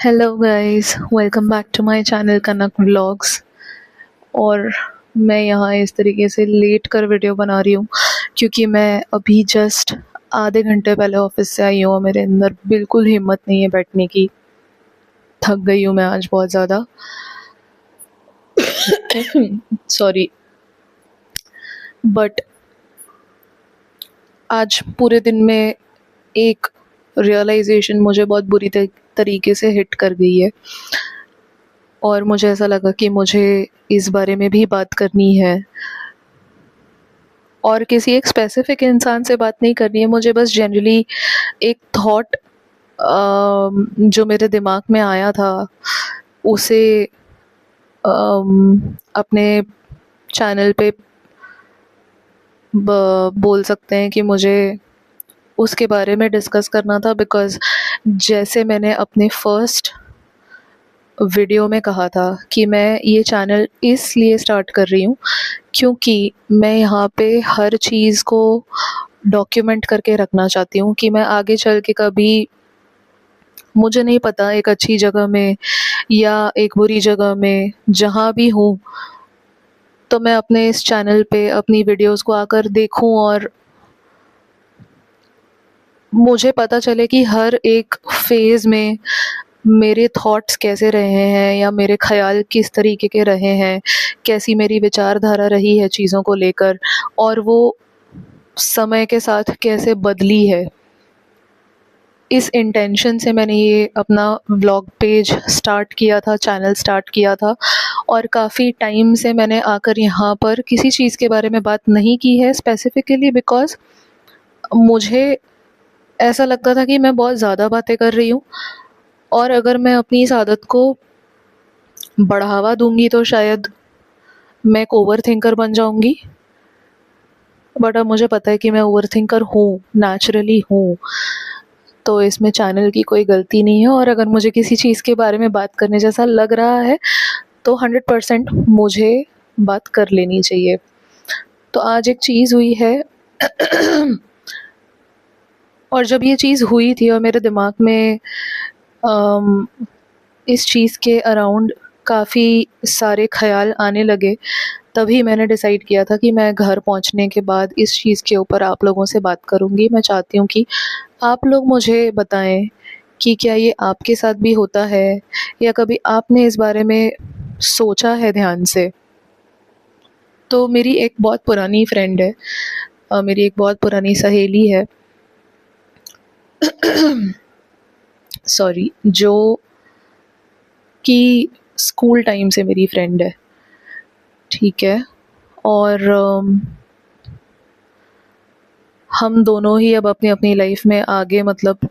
Hello guys, welcome back to my channel Kanak vlogs. और मैं यहाँ इस तरीके से लेट कर वीडियो बना रही हूँ क्योंकि मैं अभी जस्ट आधे घंटे पहले ऑफिस से आई हूँ और मेरे अंदर बिल्कुल हिम्मत नहीं है बैठने की। थक गई हूँ मैं आज बहुत ज़्यादा। सॉरी, बट आज पूरे दिन में एक रियलाइजेशन मुझे बहुत बुरी तरीके से हिट कर गई है और मुझे ऐसा लगा कि मुझे इस बारे में भी बात करनी है और किसी एक स्पेसिफिक इंसान से बात नहीं करनी है। मुझे बस जनरली एक थॉट जो मेरे दिमाग में आया था उसे अपने चैनल पे बोल सकते हैं कि मुझे उसके बारे में डिस्कस करना था। बिकॉज़ जैसे मैंने अपने फर्स्ट वीडियो में कहा था कि मैं ये चैनल इसलिए स्टार्ट कर रही हूँ क्योंकि मैं यहाँ पे हर चीज़ को डॉक्यूमेंट करके रखना चाहती हूँ कि मैं आगे चल के कभी, मुझे नहीं पता एक अच्छी जगह में या एक बुरी जगह में, जहाँ भी हूँ, तो मैं अपने इस चैनल पे अपनी वीडियोस को आकर देखूँ और मुझे पता चले कि हर एक फेज़ में मेरे थॉट्स कैसे रहे हैं या मेरे ख़्याल किस तरीके के रहे हैं, कैसी मेरी विचारधारा रही है चीज़ों को लेकर और वो समय के साथ कैसे बदली है। इस इंटेंशन से मैंने ये अपना व्लॉग पेज स्टार्ट किया था, चैनल स्टार्ट किया था और काफ़ी टाइम से मैंने आकर यहाँ पर किसी चीज़ के बारे में बात नहीं की है स्पेसिफ़िकली बिकॉज़ मुझे ऐसा लगता था कि मैं बहुत ज़्यादा बातें कर रही हूँ और अगर मैं अपनी इस आदत को बढ़ावा दूँगी तो शायद मैं एक ओवरथिंकर बन जाऊँगी। बट अब मुझे पता है कि मैं ओवरथिंकर हूँ, नेचुरली हूँ, तो इसमें चैनल की कोई गलती नहीं है और अगर मुझे किसी चीज़ के बारे में बात करने जैसा लग रहा है तो 100% मुझे बात कर लेनी चाहिए। तो आज एक चीज़ हुई है और जब ये चीज़ हुई थी और मेरे दिमाग में इस चीज़ के अराउंड काफ़ी सारे ख़्याल आने लगे, तभी मैंने डिसाइड किया था कि मैं घर पहुंचने के बाद इस चीज़ के ऊपर आप लोगों से बात करूंगी। मैं चाहती हूँ कि आप लोग मुझे बताएं कि क्या ये आपके साथ भी होता है या कभी आपने इस बारे में सोचा है ध्यान से। तो मेरी एक बहुत पुरानी फ्रेंड है, मेरी एक बहुत पुरानी सहेली है, सॉरी, जो कि स्कूल टाइम से मेरी फ्रेंड है, ठीक है। और हम दोनों ही अब अपनी अपनी लाइफ में आगे, मतलब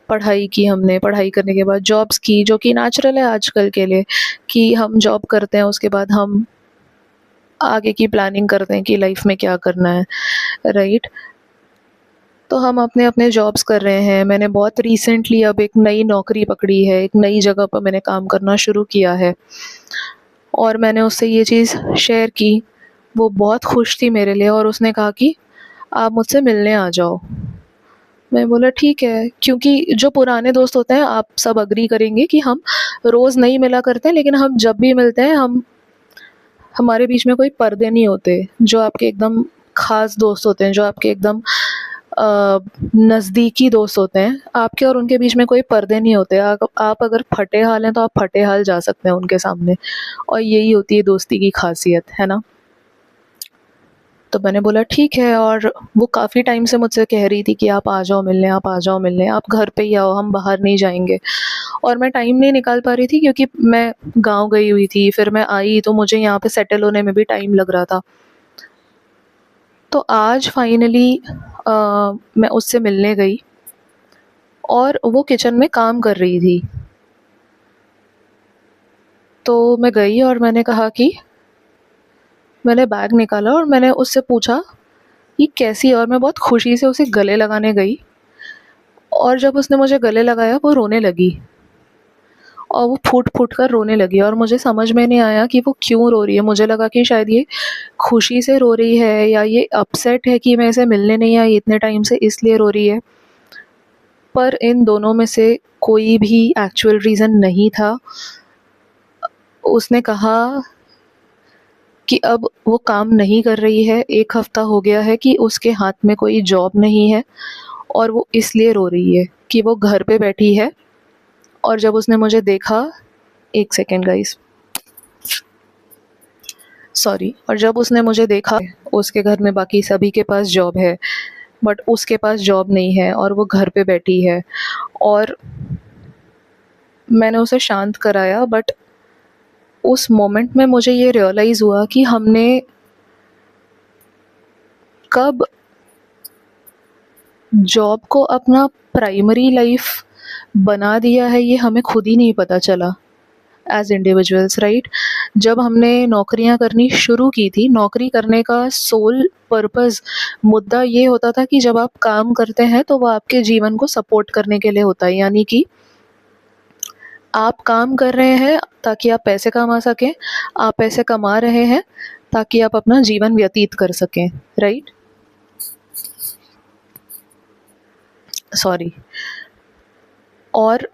पढ़ाई की हमने, पढ़ाई करने के बाद जॉब्स की, जो कि नेचुरल है आजकल के लिए कि हम जॉब करते हैं उसके बाद हम आगे की प्लानिंग करते हैं कि लाइफ में क्या करना है, राइट। तो हम अपने अपने जॉब्स कर रहे हैं। मैंने बहुत रिसेंटली अब एक नई नौकरी पकड़ी है, एक नई जगह पर मैंने काम करना शुरू किया है और मैंने उससे ये चीज़ शेयर की। वो बहुत खुश थी मेरे लिए और उसने कहा कि आप मुझसे मिलने आ जाओ। मैं बोला ठीक है, क्योंकि जो पुराने दोस्त होते हैं, आप सब अग्री करेंगे कि हम रोज़ नहीं मिला करते हैं, लेकिन हम जब भी मिलते हैं हमारे बीच में कोई पर्दे नहीं होते। जो आपके एकदम ख़ास दोस्त होते हैं, जो आपके एकदम नज़दीकी दोस्त होते हैं, आपके और उनके बीच में कोई पर्दे नहीं होते। आप अगर फटे हाल हैं तो आप फटे हाल जा सकते हैं उनके सामने, और यही होती है दोस्ती की ख़ासियत, है ना। तो मैंने बोला ठीक है, और वो काफ़ी टाइम से मुझसे कह रही थी कि आप आ जाओ मिलने, आप आ जाओ मिलने, आप घर पे ही आओ, हम बाहर नहीं जाएंगे। और मैं टाइम नहीं निकाल पा रही थी क्योंकि मैं गांव गई हुई थी, फिर मैं आई तो मुझे यहाँ पे सेटल होने में भी टाइम लग रहा था। तो आज फाइनली मैं उससे मिलने गई और वो किचन में काम कर रही थी। तो मैं गई और मैंने कहा कि, मैंने बैग निकाला और मैंने उससे पूछा ये कैसी है, और मैं बहुत खुशी से उसे गले लगाने गई और जब उसने मुझे गले लगाया वो रोने लगी और वो फूट फूट कर रोने लगी और मुझे समझ में नहीं आया कि वो क्यों रो रही है। मुझे लगा कि शायद ये खुशी से रो रही है या ये अपसेट है कि मैं इसे मिलने नहीं आई इतने टाइम से, इसलिए रो रही है। पर इन दोनों में से कोई भी एक्चुअल रीज़न नहीं था। उसने कहा कि अब वो काम नहीं कर रही है, 1 हफ़्ता हो गया है कि उसके हाथ में कोई जॉब नहीं है और वो इसलिए रो रही है कि वो घर पे बैठी है। और जब उसने मुझे देखा, 1 सेकंड गाइस, सॉरी। और जब उसने मुझे देखा, उसके घर में बाकी सभी के पास जॉब है, बट उसके पास जॉब नहीं है और वो घर पे बैठी है। और मैंने उसे शांत कराया, बट उस मोमेंट में मुझे ये रियलाइज़ हुआ कि हमने कब जॉब को अपना प्राइमरी लाइफ बना दिया है, ये हमें खुद ही नहीं पता चला एज इंडिविजुअल्स, राइट। जब हमने नौकरियां करनी शुरू की थी, नौकरी करने का सोल पर्पस, मुद्दा ये होता था कि जब आप काम करते हैं तो वो आपके जीवन को सपोर्ट करने के लिए होता है। यानी कि आप काम कर रहे हैं ताकि आप पैसे कमा सकें, आप पैसे कमा रहे हैं ताकि आप अपना जीवन व्यतीत कर सकें, राइट। सॉरी। और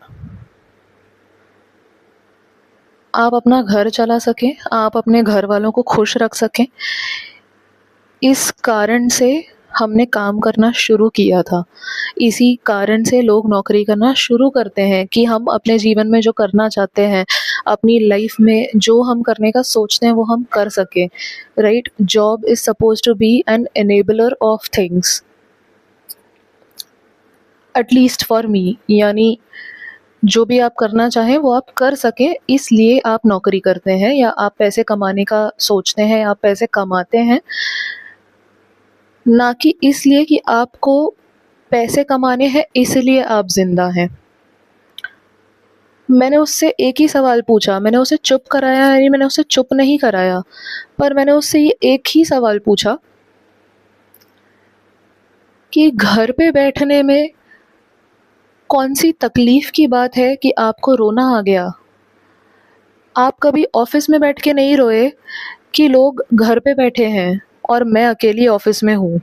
आप अपना घर चला सकें, आप अपने घर वालों को खुश रख सकें, इस कारण से हमने काम करना शुरू किया था। इसी कारण से लोग नौकरी करना शुरू करते हैं कि हम अपने जीवन में जो करना चाहते हैं, अपनी लाइफ में जो हम करने का सोचते हैं वो हम कर सकें, right. Job is suppose to be an enabler of things, at least for me. यानी जो भी आप करना चाहें वो आप कर सकें, इसलिए आप नौकरी करते हैं या आप पैसे कमाने का सोचते हैं, आप पैसे कमाते हैं, ना कि इसलिए कि आपको पैसे कमाने हैं इसलिए आप ज़िंदा हैं। मैंने उससे एक ही सवाल पूछा, मैंने उसे चुप कराया, यानी मैंने उसे चुप नहीं कराया, पर मैंने उससे ये एक ही सवाल पूछा कि घर पे बैठने में कौन सी तकलीफ़ की बात है कि आपको रोना आ गया? आप कभी ऑफ़िस में बैठ के नहीं रोए कि लोग घर पे बैठे हैं और मैं अकेली ऑफ़िस में हूँ।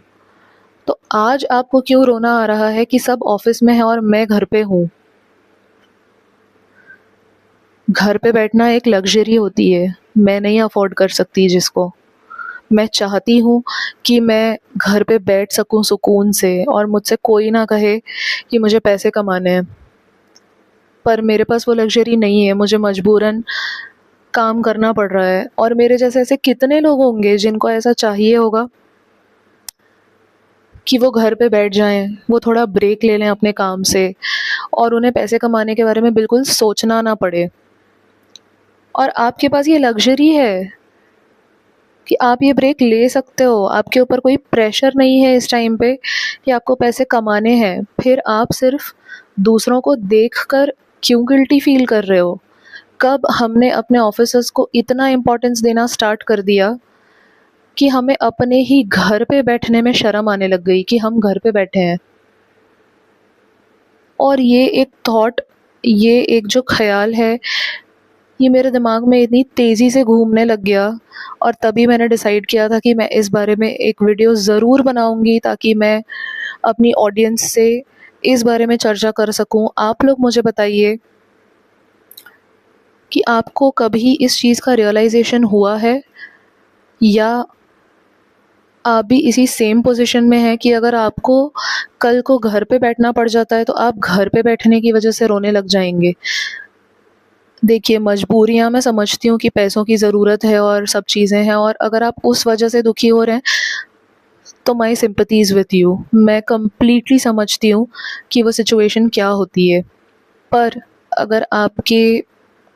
तो आज आपको क्यों रोना आ रहा है कि सब ऑफ़िस में हैं और मैं घर पे हूँ? घर पे बैठना एक लग्ज़री होती है, मैं नहीं अफ़ोर्ड कर सकती जिसको। मैं चाहती हूँ कि मैं घर पे बैठ सकूँ सुकून से और मुझसे कोई ना कहे कि मुझे पैसे कमाने हैं। पर मेरे पास वो लग्ज़री नहीं है, मुझे मजबूरन काम करना पड़ रहा है। और मेरे जैसे ऐसे कितने लोग होंगे जिनको ऐसा चाहिए होगा कि वो घर पे बैठ जाएँ, वो थोड़ा ब्रेक ले लें अपने काम से और उन्हें पैसे कमाने के बारे में बिल्कुल सोचना ना पड़े। और आपके पास ये लग्ज़री है कि आप ये ब्रेक ले सकते हो, आपके ऊपर कोई प्रेशर नहीं है इस टाइम पे कि आपको पैसे कमाने हैं। फिर आप सिर्फ़ दूसरों को देखकर क्यों गिल्टी फ़ील कर रहे हो? कब हमने अपने ऑफ़िसर्स को इतना इम्पोर्टेंस देना स्टार्ट कर दिया कि हमें अपने ही घर पे बैठने में शर्म आने लग गई कि हम घर पे बैठे हैं। और ये एक थॉट, ये एक जो ख़्याल है, ये मेरे दिमाग में इतनी तेज़ी से घूमने लग गया और तभी मैंने डिसाइड किया था कि मैं इस बारे में एक वीडियो ज़रूर बनाऊँगी ताकि मैं अपनी ऑडियंस से इस बारे में चर्चा कर सकूँ। आप लोग मुझे बताइए कि आपको कभी इस चीज़ का रियलाइज़ेशन हुआ है या आप भी इसी सेम पोज़ीशन में हैं कि अगर आपको कल को घर पे बैठना पड़ जाता है तो आप घर पे बैठने की वजह से रोने लग जाएँगे। देखिए, मजबूरियाँ मैं समझती हूँ कि पैसों की ज़रूरत है और सब चीज़ें हैं, और अगर आप उस वजह से दुखी हो रहे हैं तो माई सिम्पैथीज़ विद यू। मैं कंप्लीटली समझती हूँ कि वो सिचुएशन क्या होती है। पर अगर आपकी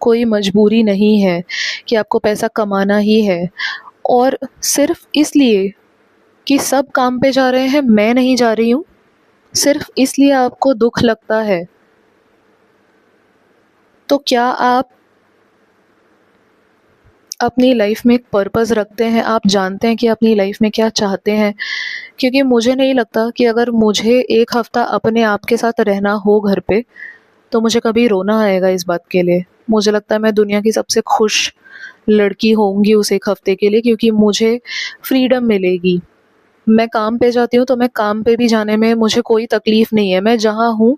कोई मजबूरी नहीं है कि आपको पैसा कमाना ही है और सिर्फ़ इसलिए कि सब काम पे जा रहे हैं, मैं नहीं जा रही हूँ, सिर्फ़ इसलिए आपको दुःख लगता है, तो क्या आप अपनी लाइफ़ में एक पर्पज़ रखते हैं? आप जानते हैं कि अपनी लाइफ़ में क्या चाहते हैं? क्योंकि मुझे नहीं लगता कि अगर मुझे 1 हफ़्ता अपने आप के साथ रहना हो घर पे, तो मुझे कभी रोना आएगा इस बात के लिए। मुझे लगता है मैं दुनिया की सबसे खुश लड़की होंगी उस 1 हफ़्ते के लिए, क्योंकि मुझे फ्रीडम मिलेगी। मैं काम पे जाती हूँ तो मैं काम पे भी जाने में मुझे कोई तकलीफ़ नहीं है। मैं जहाँ हूँ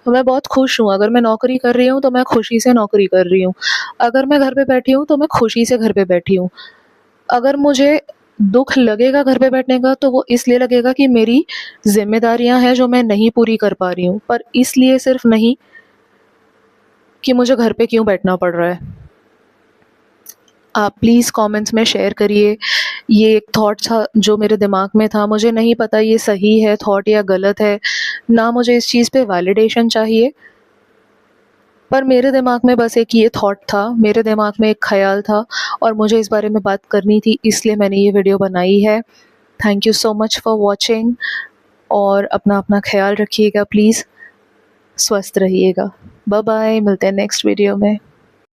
मैं बहुत खुश हूँ। अगर मैं नौकरी कर रही हूँ तो मैं खुशी से नौकरी कर रही हूँ। अगर मैं घर पे बैठी हूँ तो मैं खुशी से घर पे बैठी हूँ। अगर मुझे दुःख लगेगा घर पे बैठने का तो वो इसलिए लगेगा कि मेरी ज़िम्मेदारियाँ हैं जो मैं नहीं पूरी कर पा रही हूँ, पर इसलिए सिर्फ़ नहीं कि मुझे घर पे क्यों बैठना पड़ रहा है। आप प्लीज़ कमेंट्स में शेयर करिए। ये एक थॉट था जो मेरे दिमाग में था, मुझे नहीं पता ये सही है थॉट या गलत है, ना मुझे इस चीज़ पे वैलिडेशन चाहिए। पर मेरे दिमाग में बस एक ये थॉट था, मेरे दिमाग में एक ख़्याल था और मुझे इस बारे में बात करनी थी, इसलिए मैंने ये वीडियो बनाई है। Thank you so much for watching और अपना ख़्याल रखिएगा प्लीज़, स्वस्थ रहिएगा। बाय बाय, मिलते हैं नेक्स्ट वीडियो में।